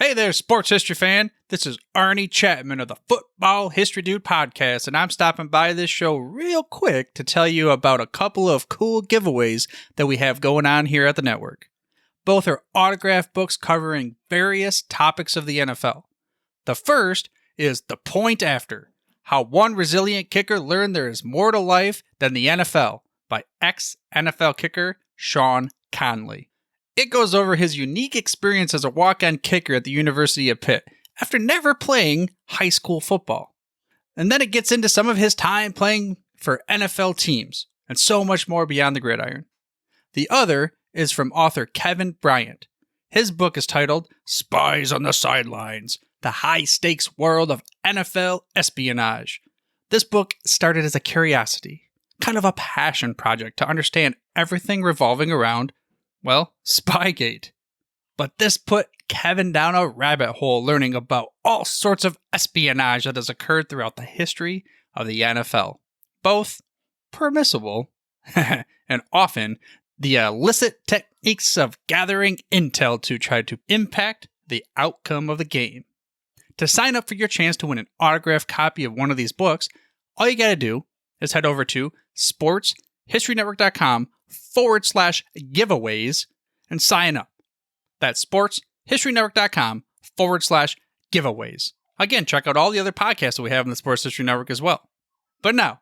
Hey there, sports history fan. This is Arnie Chapman of the Football History Dude podcast, and I'm stopping by this show real quick to tell you about a couple of cool giveaways that we have going on here at the network. Both are autographed books covering various topics of the NFL. The first is The Point After: How One Resilient Kicker Learned There Is More to Life Than the NFL by ex-NFL kicker Sean Conley. It goes over his unique experience as a walk-on kicker at the University of Pitt after never playing high school football. And then it gets into some of his time playing for NFL teams and so much more beyond the gridiron. The other is from author Kevin Bryant. His book is titled Spies on the Sidelines: The High-Stakes World of NFL Espionage. This book started as a curiosity, kind of a passion project to understand everything revolving around, well, Spygate. But this put Kevin down a rabbit hole learning about all sorts of espionage that has occurred throughout the history of the NFL. Both permissible and often the illicit techniques of gathering intel to try to impact the outcome of the game. To sign up for your chance to win an autographed copy of one of these books, all you gotta do is head over to sportshistorynetwork.com/giveaways and sign up. That's sportshistorynetwork.com/giveaways. Again, check out all the other podcasts that we have in the Sports History Network as well. But now,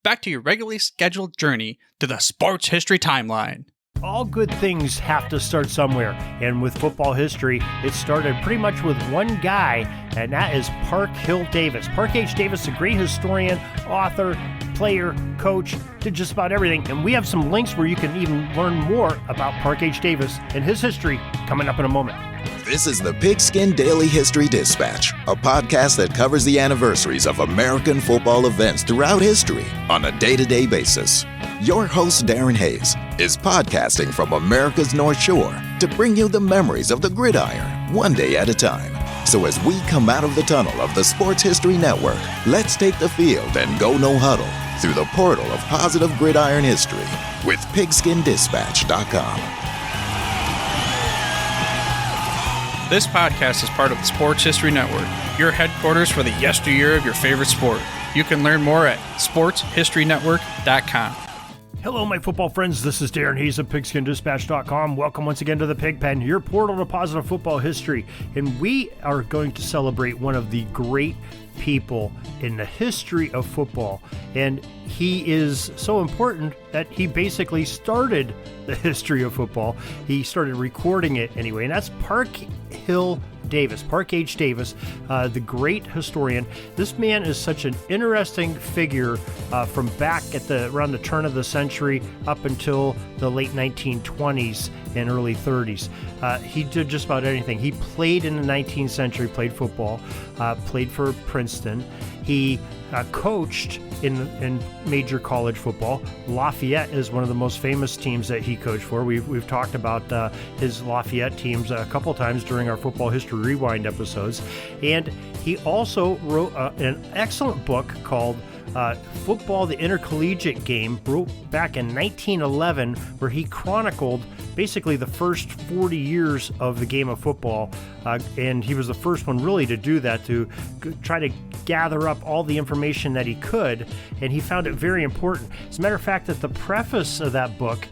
back to your regularly scheduled journey to the sports history timeline. All good things have to start somewhere, and with football history, it started pretty much with one guy, and that is Parke Hill Davis. Parke H. Davis, a great historian, author, player, coach, did just about everything, and we have some links where you can even learn more about Parke H. Davis and his history coming up in a moment. This is the Pigskin Daily History Dispatch, a podcast that covers the anniversaries of American football events throughout history on a day-to-day basis. Your host, Darren Hayes, is podcasting from America's North Shore to bring you the memories of the gridiron, one day at a time. So as we come out of the tunnel of the Sports History Network, let's take the field and go no huddle through the portal of positive gridiron history with pigskindispatch.com. This podcast is part of the Sports History Network, your headquarters for the yesteryear of your favorite sport. You can learn more at sportshistorynetwork.com. Hello, my football friends. This is Darren Hayes of pigskindispatch.com. Welcome once again to the Pig Pen, your portal to positive football history. And we are going to celebrate one of the great people in the history of football. And he is so important that he basically started the history of football. He started recording it anyway, and that's Parke Hill Davis, Parke H. Davis, the great historian. This man is such an interesting figure from back at around the turn of the century up until the late 1920s and early 30s. He did just about anything. He played in the 19th century, played football, played for Princeton. He coached in major college football. Lafayette is one of the most famous teams that he coached for. We've talked about his Lafayette teams a couple times during our Football History Rewind episodes. And he also wrote an excellent book called Football, the Intercollegiate Game, wrote back in 1911, where he chronicled basically the first 40 years of the game of football. And he was the first one really to do that, to try to gather up all the information that he could, and he found it very important. As a matter of fact, at the preface of that book,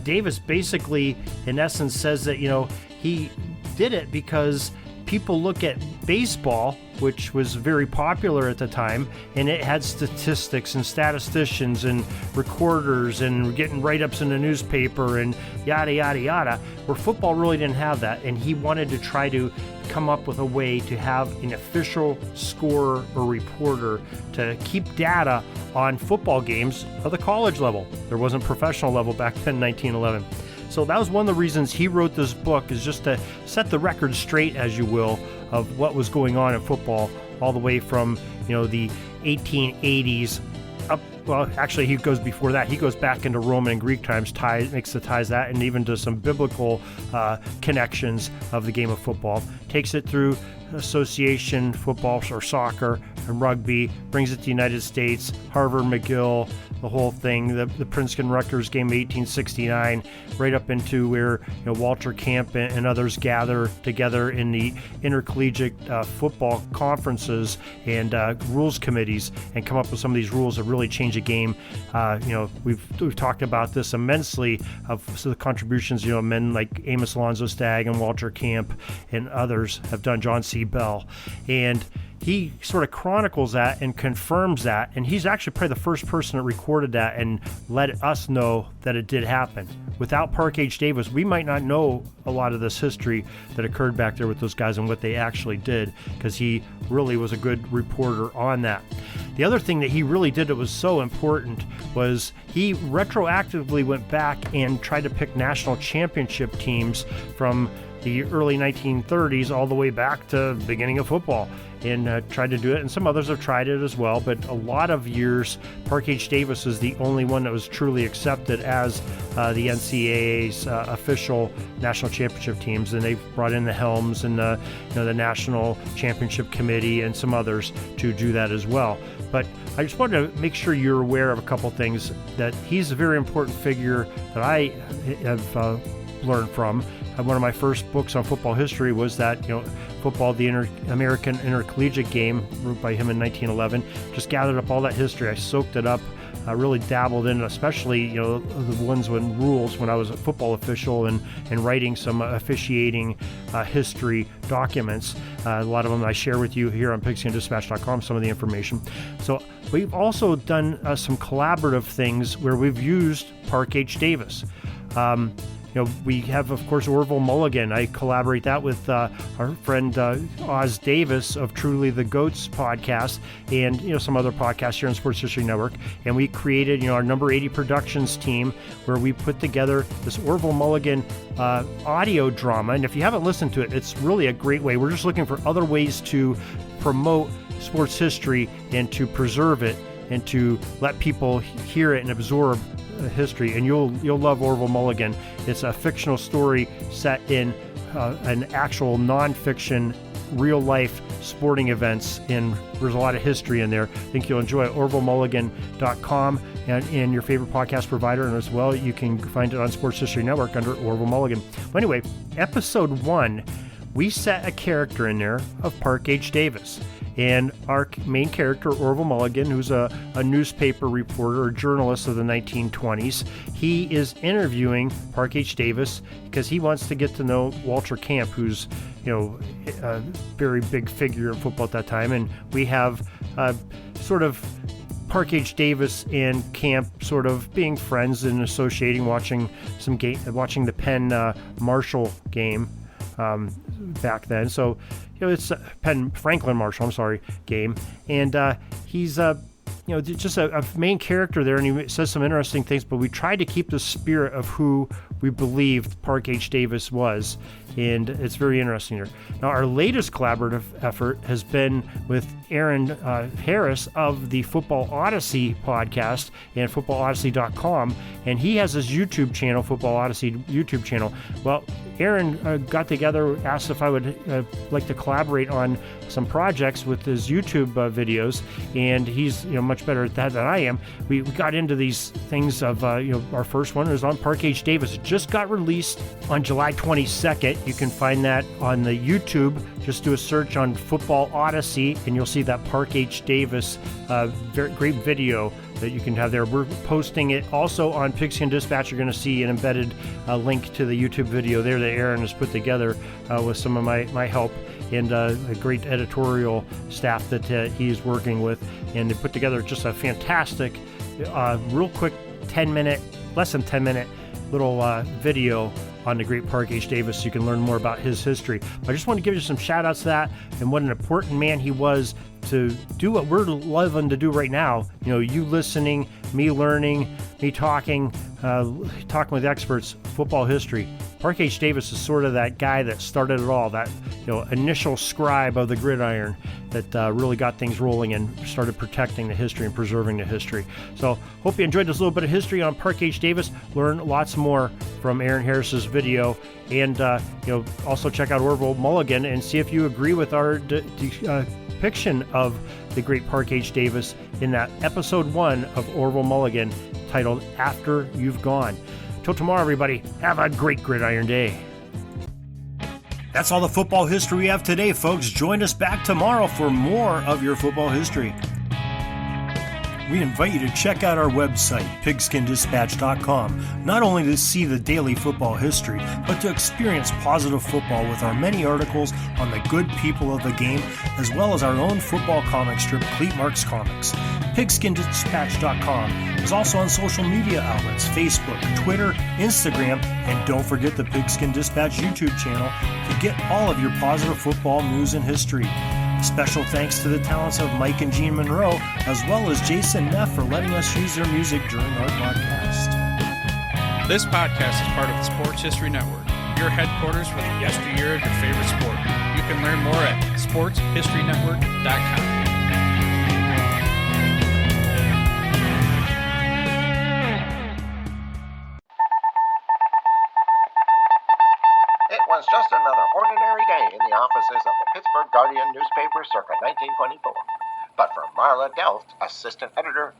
Davis basically, in essence, says that, he did it because people look at baseball, which was very popular at the time, and it had statistics and statisticians and recorders and getting write-ups in the newspaper and yada, yada, yada, where football really didn't have that. And he wanted to try to come up with a way to have an official scorer or reporter to keep data on football games of the college level. There wasn't professional level back then in 1911. So that was one of the reasons he wrote this book, is just to set the record straight, as you will, of what was going on in football all the way from, the 1880s up. Well, actually, he goes before that. He goes back into Roman and Greek times, makes the ties that, and even to some biblical connections of the game of football. Takes it through association football or soccer and rugby, brings it to the United States, Harvard, McGill, the whole thing, the Princeton-Rutgers game of 1869, right up into where Walter Camp and others gather together in the intercollegiate football conferences and rules committees and come up with some of these rules that really change a game. We've talked about this immensely of the contributions men like Amos Alonzo Stagg and Walter Camp and others have done, John C. Bell, and he sort of chronicles that and confirms that, and he's actually probably the first person that recorded that and let us know that it did happen. Without Parke H. Davis, we might not know a lot of this history that occurred back there with those guys and what they actually did, because he really was a good reporter on that. The other thing that he really did that was so important was he retroactively went back and tried to pick national championship teams from the early 1930s all the way back to the beginning of football, and tried to do it, and some others have tried it as well, but a lot of years Parke H. Davis is the only one that was truly accepted as the NCAA's official national championship teams, and they've brought in the Helms and the National Championship Committee and some others to do that as well. But I just wanted to make sure you're aware of a couple things, that he's a very important figure that I have learned from. One of my first books on football history was that, football, the American Intercollegiate Game, wrote by him in 1911. Just gathered up all that history. I soaked it up. I really dabbled in, especially, the ones when rules, when I was a football official and writing some officiating history documents. A lot of them I share with you here on PigskinDispatch.com, some of the information. So we've also done some collaborative things where we've used Parke H. Davis. We have, of course, Orville Mulligan. I collaborate that with our friend Oz Davis of Truly the Goats podcast and, some other podcasts here on Sports History Network. And we created, our Number 80 Productions team, where we put together this Orville Mulligan audio drama. And if you haven't listened to it, it's really a great way. We're just looking for other ways to promote sports history and to preserve it and to let people hear it and absorb history, and you'll love Orville Mulligan. It's a fictional story set in an actual non-fiction, real-life sporting events, and there's a lot of history in there. I think you'll enjoy it. OrvilleMulligan.com and your favorite podcast provider, and as well you can find it on Sports History Network under Orville Mulligan. But anyway, episode 1, we set a character in there of Parke H. Davis. And our main character, Orville Mulligan, who's a newspaper reporter or journalist of the 1920s, he is interviewing Parke H. Davis because he wants to get to know Walter Camp, who's, a very big figure in football at that time. And we have sort of Parke H. Davis and Camp sort of being friends and associating, watching the Penn Marshall game back then. So, it's Penn Franklin Marshall, game. And he's, just a main character there, and he says some interesting things, but we tried to keep the spirit of who we believed Parke H. Davis was, and it's very interesting here. Now, our latest collaborative effort has been with Aaron Harris of the Football Odyssey podcast and footballodyssey.com, and he has his YouTube channel, Football Odyssey YouTube channel. Well, Aaron got together, asked if I would like to collaborate on some projects with his YouTube videos, and he's much better at that than I am. We got into these things of our first one was on Parke H. Davis. It just got released on July 22nd. You can find that on the YouTube. Just do a search on Football Odyssey, and you'll see that Parke H. Davis very great video that you can have there. We're posting it also on Pigskin Dispatch. You're going to see an embedded link to the YouTube video there that Aaron has put together with some of my help and a great editorial staff that he's working with. And they put together just a fantastic, real quick less than 10 minute little video on the great Parke H. Davis, so you can learn more about his history. But I just want to give you some shout outs to that and what an important man he was to do what we're loving to do right now. You listening, me learning, me talking with experts, football history. Parke H. Davis is sort of that guy that started it all, that initial scribe of the gridiron that really got things rolling and started protecting the history and preserving the history. So hope you enjoyed this little bit of history on Parke H. Davis. Learn lots more from Aaron Harris's video, and also check out Orville Mulligan and see if you agree with our depiction of the great Parke H. Davis in that episode 1 of Orville Mulligan titled After You've Gone. Till tomorrow, everybody, have a great gridiron day. That's all the football history we have today, folks. Join us back tomorrow for more of your football history. We invite you to check out our website, pigskindispatch.com, not only to see the daily football history, but to experience positive football with our many articles on the good people of the game, as well as our own football comic strip, Cleat Marks Comics. Pigskindispatch.com is also on social media outlets, Facebook, Twitter, Instagram, and don't forget the Pigskin Dispatch YouTube channel to get all of your positive football news and history. Special thanks to the talents of Mike and Gene Monroe, as well as Jason Neff for letting us use their music during our podcast. This podcast is part of the Sports History Network, your headquarters for the yesteryear of your favorite sport. You can learn more at sportshistorynetwork.com. It was just another ordinary day in the offices of the Pittsburgh Guardian newspaper circa 1924. But for Marla Delft, assistant editor,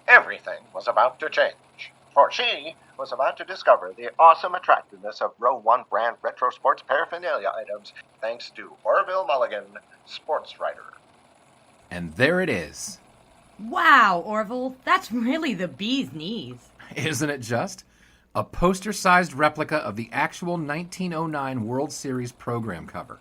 everything was about to change. For she was about to discover the awesome attractiveness of Row 1 brand retro sports paraphernalia items thanks to Orville Mulligan, sports writer. And there it is. Wow, Orville, that's really the bee's knees. Isn't it just? A poster-sized replica of the actual 1909 World Series program cover.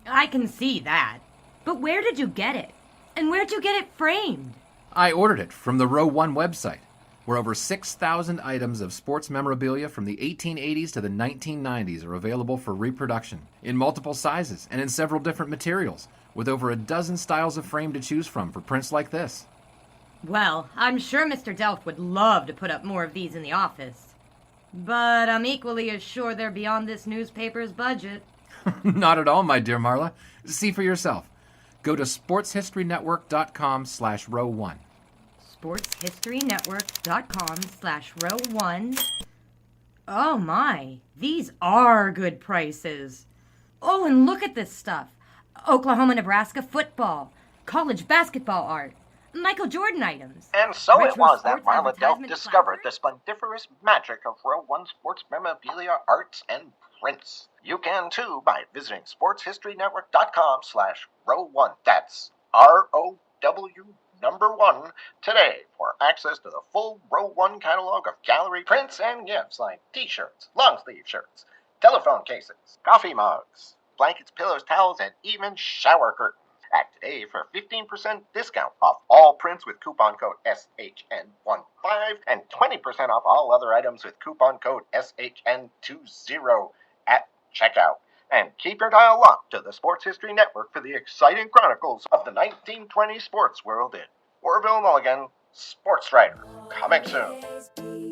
I can see that. But where did you get it? And where'd you get it framed? I ordered it from the Row 1 website, where over 6,000 items of sports memorabilia from the 1880s to the 1990s are available for reproduction, in multiple sizes and in several different materials, with over a dozen styles of frame to choose from for prints like this. Well, I'm sure Mr. Delft would love to put up more of these in the office. But I'm equally as sure they're beyond this newspaper's budget. Not at all, my dear Marla. See for yourself. Go to sportshistorynetwork.com/row1. sportshistorynetwork.com/row1. Oh my, these are good prices. Oh, and look at this stuff. Oklahoma-Nebraska football, college basketball art, Michael Jordan items. And so it retro was that sports Marla Delft advertisement discovered the placards. splendiferous magic of Row 1 sports memorabilia, arts, and prints. You can too by visiting sportshistorynetwork.com/row1. That's ROW1 today for access to the full Row 1 catalog of gallery prints and gifts like t-shirts, long-sleeve shirts, telephone cases, coffee mugs, blankets, pillows, towels, and even shower curtains. Act today for 15% discount off all prints with coupon code SHN15 and 20% off all other items with coupon code SHN20 at checkout. And keep your dial locked to the Sports History Network for the exciting chronicles of the 1920 sports world in Orville Mulligan, sports writer. Coming soon.